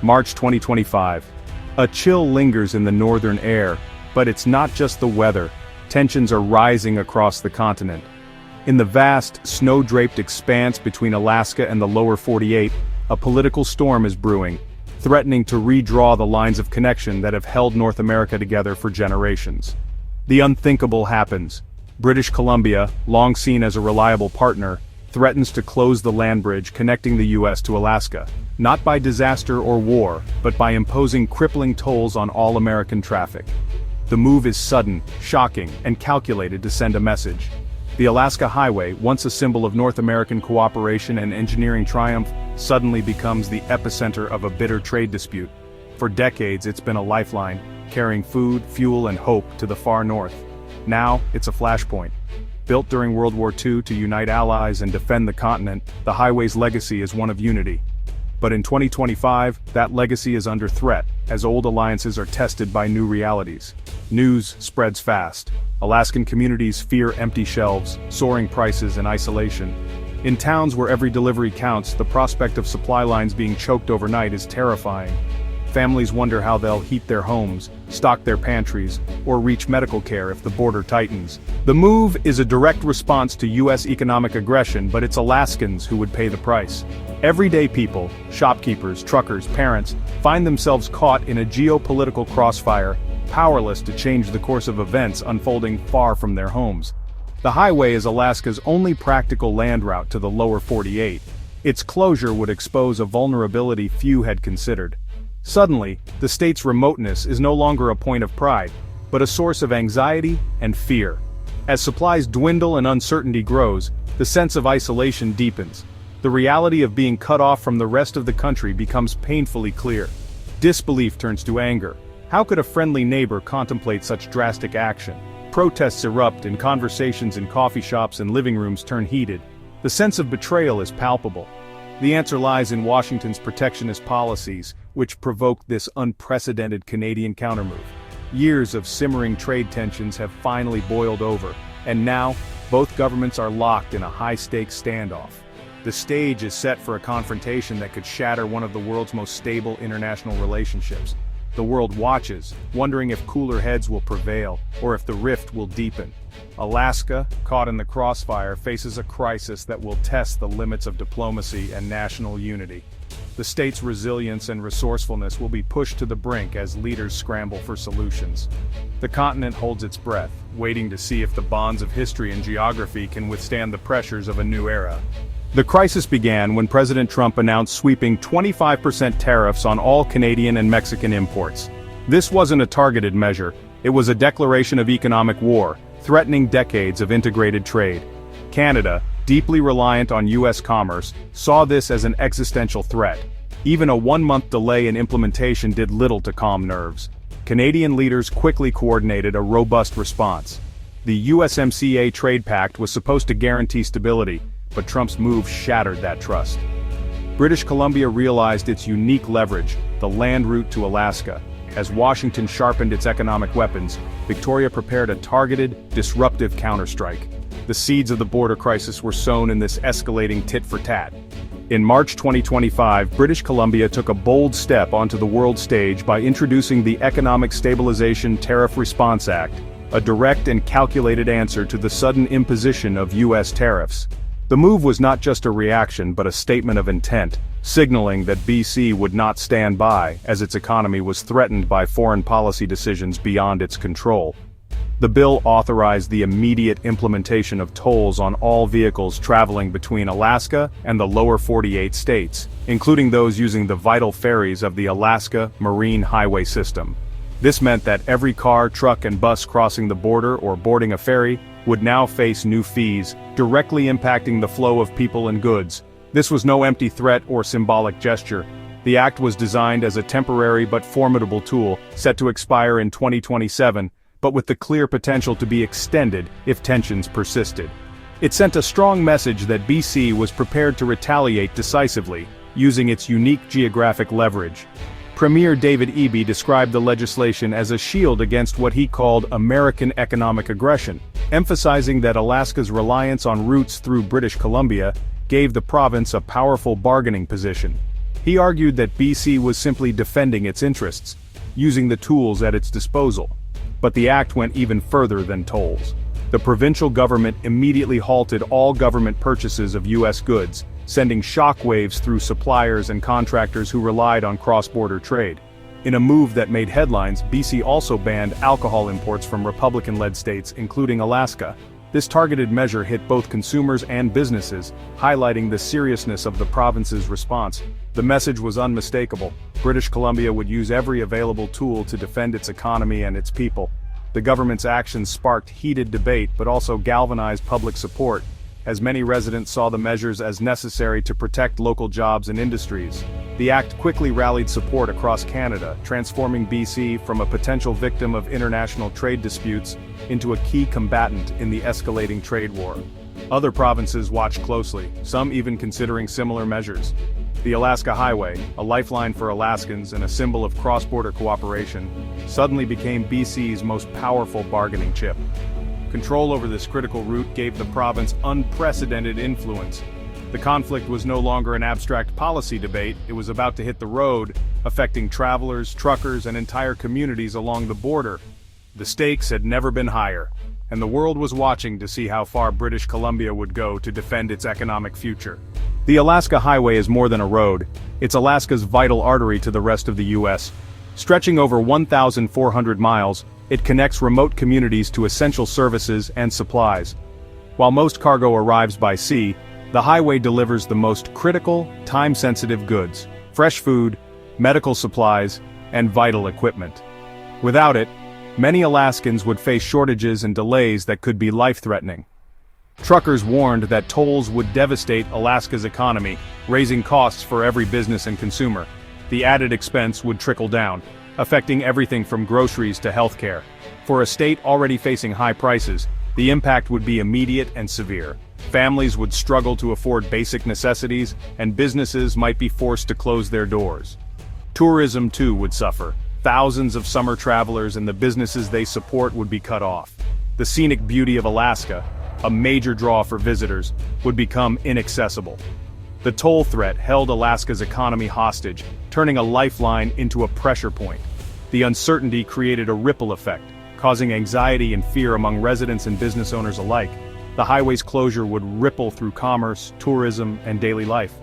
March 2025. A chill lingers in the northern air, but it's not just the weather. Tensions are rising across the continent. In the vast, snow-draped expanse between Alaska and the lower 48, a political storm is brewing, threatening to redraw the lines of connection that have held North America together for generations. The unthinkable happens. British Columbia, long seen as a reliable partner, threatens to close the land bridge connecting the U.S. to Alaska, not by disaster or war, but by imposing crippling tolls on all American traffic. The move is sudden, shocking, and calculated to send a message. The Alaska Highway, once a symbol of North American cooperation and engineering triumph, suddenly becomes the epicenter of a bitter trade dispute. For decades it's been a lifeline, carrying food, fuel, and hope to the far north. Now, it's a flashpoint. Built during World War II to unite allies and defend the continent, the highway's legacy is one of unity. But in 2025, that legacy is under threat, as old alliances are tested by new realities. News spreads fast. Alaskan communities fear empty shelves, soaring prices, and isolation. In towns where every delivery counts, the prospect of supply lines being choked overnight is terrifying. Families wonder how they'll heat their homes, stock their pantries, or reach medical care if the border tightens. The move is a direct response to U.S. economic aggression, but it's Alaskans who would pay the price. Everyday people, shopkeepers, truckers, parents, find themselves caught in a geopolitical crossfire, powerless to change the course of events unfolding far from their homes. The highway is Alaska's only practical land route to the lower 48. Its closure would expose a vulnerability few had considered. Suddenly, the state's remoteness is no longer a point of pride, but a source of anxiety and fear. As supplies dwindle and uncertainty grows, the sense of isolation deepens. The reality of being cut off from the rest of the country becomes painfully clear. Disbelief turns to anger. How could a friendly neighbor contemplate such drastic action? Protests erupt and conversations in coffee shops and living rooms turn heated. The sense of betrayal is palpable. The answer lies in Washington's protectionist policies, which provoked this unprecedented Canadian countermove. Years of simmering trade tensions have finally boiled over, and now, both governments are locked in a high-stakes standoff. The stage is set for a confrontation that could shatter one of the world's most stable international relationships. The world watches, wondering if cooler heads will prevail, or if the rift will deepen. Alaska, caught in the crossfire, faces a crisis that will test the limits of diplomacy and national unity. The state's resilience and resourcefulness will be pushed to the brink as leaders scramble for solutions. The continent holds its breath, waiting to see if the bonds of history and geography can withstand the pressures of a new era. The crisis began when President Trump announced sweeping 25% tariffs on all Canadian and Mexican imports. This wasn't a targeted measure, it was a declaration of economic war, threatening decades of integrated trade. Canada, deeply reliant on U.S. commerce, saw this as an existential threat. Even a one-month delay in implementation did little to calm nerves. Canadian leaders quickly coordinated a robust response. The USMCA trade pact was supposed to guarantee stability, but Trump's move shattered that trust. British Columbia realized its unique leverage, the land route to Alaska. As Washington sharpened its economic weapons, Victoria prepared a targeted, disruptive counterstrike. The seeds of the border crisis were sown in this escalating tit-for-tat. In March 2025, British Columbia took a bold step onto the world stage by introducing the Economic Stabilization Tariff Response Act, a direct and calculated answer to the sudden imposition of U.S. tariffs. The move was not just a reaction but a statement of intent, signaling that BC would not stand by as its economy was threatened by foreign policy decisions beyond its control. The bill authorized the immediate implementation of tolls on all vehicles traveling between Alaska and the lower 48 states, including those using the vital ferries of the Alaska Marine Highway System. This meant that every car, truck, and bus crossing the border or boarding a ferry would now face new fees, directly impacting the flow of people and goods. This was no empty threat or symbolic gesture. The act was designed as a temporary but formidable tool, set to expire in 2027, but with the clear potential to be extended if tensions persisted. It sent a strong message that BC was prepared to retaliate decisively, using its unique geographic leverage. Premier David Eby described the legislation as a shield against what he called American economic aggression, emphasizing that Alaska's reliance on routes through British Columbia gave the province a powerful bargaining position. He argued that BC was simply defending its interests, using the tools at its disposal. But the act went even further than tolls. The provincial government immediately halted all government purchases of U.S. goods, sending shockwaves through suppliers and contractors who relied on cross-border trade. In a move that made headlines, BC also banned alcohol imports from Republican-led states, including Alaska. This targeted measure hit both consumers and businesses, highlighting the seriousness of the province's response. The message was unmistakable. British Columbia would use every available tool to defend its economy and its people. The government's actions sparked heated debate but also galvanized public support, as many residents saw the measures as necessary to protect local jobs and industries. The act quickly rallied support across Canada, transforming BC from a potential victim of international trade disputes into a key combatant in the escalating trade war. Other provinces watched closely, some even considering similar measures. The Alaska Highway, a lifeline for Alaskans and a symbol of cross-border cooperation, suddenly became BC's most powerful bargaining chip. Control over this critical route gave the province unprecedented influence. The conflict was no longer an abstract policy debate, it was about to hit the road, affecting travelers, truckers, and entire communities along the border. The stakes had never been higher, and the world was watching to see how far British Columbia would go to defend its economic future. The Alaska Highway is more than a road, it's Alaska's vital artery to the rest of the U.S. Stretching over 1,400 miles, it connects remote communities to essential services and supplies. While most cargo arrives by sea, the highway delivers the most critical, time-sensitive goods, fresh food, medical supplies, and vital equipment. Without it, many Alaskans would face shortages and delays that could be life-threatening. Truckers warned that tolls would devastate Alaska's economy, raising costs for every business and consumer. The added expense would trickle down, affecting everything from groceries to healthcare. For a state already facing high prices, the impact would be immediate and severe. Families would struggle to afford basic necessities, and businesses might be forced to close their doors. Tourism, too, would suffer. Thousands of summer travelers and the businesses they support would be cut off. The scenic beauty of Alaska, a major draw for visitors, would become inaccessible. The toll threat held Alaska's economy hostage, turning a lifeline into a pressure point. The uncertainty created a ripple effect, causing anxiety and fear among residents and business owners alike. The highway's closure would ripple through commerce, tourism, and daily life.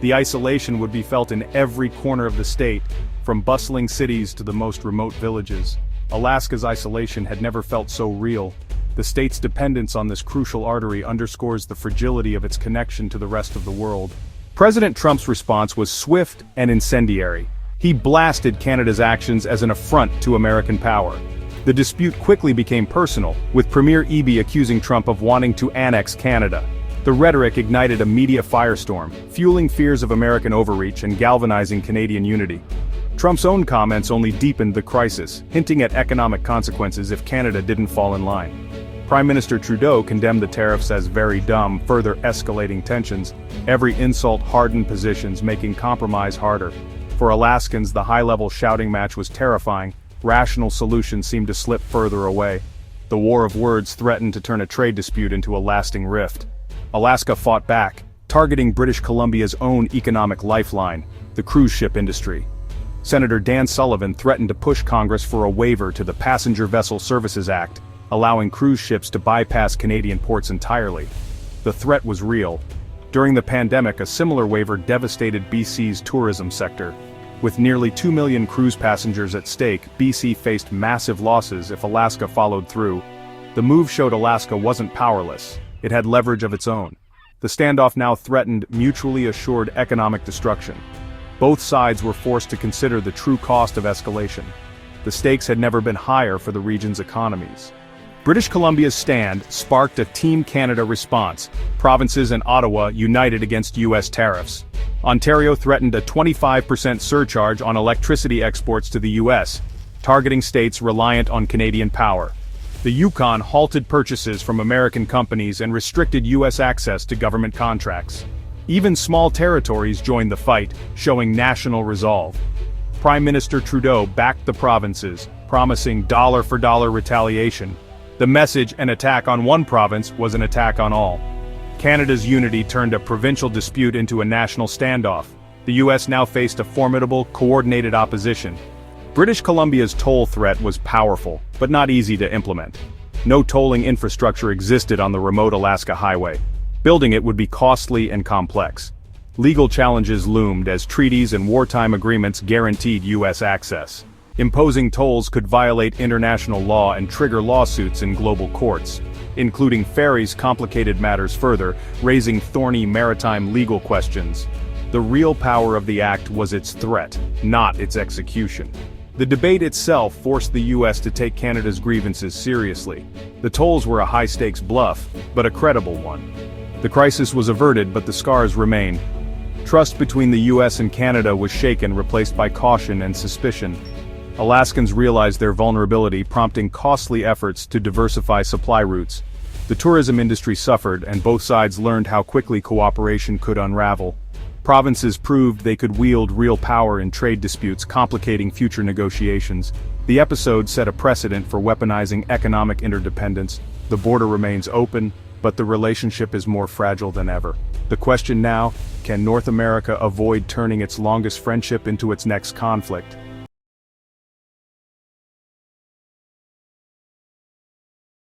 The isolation would be felt in every corner of the state, from bustling cities to the most remote villages. Alaska's isolation had never felt so real. The state's dependence on this crucial artery underscores the fragility of its connection to the rest of the world. President Trump's response was swift and incendiary. He blasted Canada's actions as an affront to American power. The dispute quickly became personal, with Premier Eby accusing Trump of wanting to annex Canada. The rhetoric ignited a media firestorm, fueling fears of American overreach and galvanizing Canadian unity. Trump's own comments only deepened the crisis, hinting at economic consequences if Canada didn't fall in line. Prime Minister Trudeau condemned the tariffs as very dumb, further escalating tensions. Every insult hardened positions, making compromise harder. For Alaskans, the high-level shouting match was terrifying. Rational solutions seemed to slip further away. The war of words threatened to turn a trade dispute into a lasting rift. Alaska fought back, targeting British Columbia's own economic lifeline, the cruise ship industry. Senator Dan Sullivan threatened to push Congress for a waiver to the Passenger Vessel Services Act, allowing cruise ships to bypass Canadian ports entirely. The threat was real. During the pandemic, a similar waiver devastated BC's tourism sector. With nearly 2 million cruise passengers at stake, BC faced massive losses if Alaska followed through. The move showed Alaska wasn't powerless. It had leverage of its own. The standoff now threatened mutually assured economic destruction. Both sides were forced to consider the true cost of escalation. The stakes had never been higher for the region's economies. British Columbia's stand sparked a Team Canada response. Provinces and Ottawa united against U.S. tariffs. Ontario threatened a 25% surcharge on electricity exports to the U.S., targeting states reliant on Canadian power. The Yukon halted purchases from American companies and restricted U.S. access to government contracts. Even small territories joined the fight, showing national resolve. Prime Minister Trudeau backed the provinces, promising dollar-for-dollar retaliation. The message, an attack on one province, was an attack on all. Canada's unity turned a provincial dispute into a national standoff. The U.S. now faced a formidable, coordinated opposition. British Columbia's toll threat was powerful, but not easy to implement. No tolling infrastructure existed on the remote Alaska highway. Building it would be costly and complex. Legal challenges loomed as treaties and wartime agreements guaranteed U.S. access. Imposing tolls could violate international law and trigger lawsuits in global courts. Including ferries complicated matters further, raising thorny maritime legal questions. The real power of the act was its threat, not its execution. The debate itself forced the U.S. to take Canada's grievances seriously. The tolls were a high-stakes bluff, but a credible one. The crisis was averted, but the scars remain. Trust between the U.S. and Canada was shaken, replaced by caution and suspicion. Alaskans realized their vulnerability, prompting costly efforts to diversify supply routes. The tourism industry suffered, and both sides learned how quickly cooperation could unravel. Provinces proved they could wield real power in trade disputes, complicating future negotiations. The episode set a precedent for weaponizing economic interdependence. The border remains open, but the relationship is more fragile than ever. The question now, can North America avoid turning its longest friendship into its next conflict?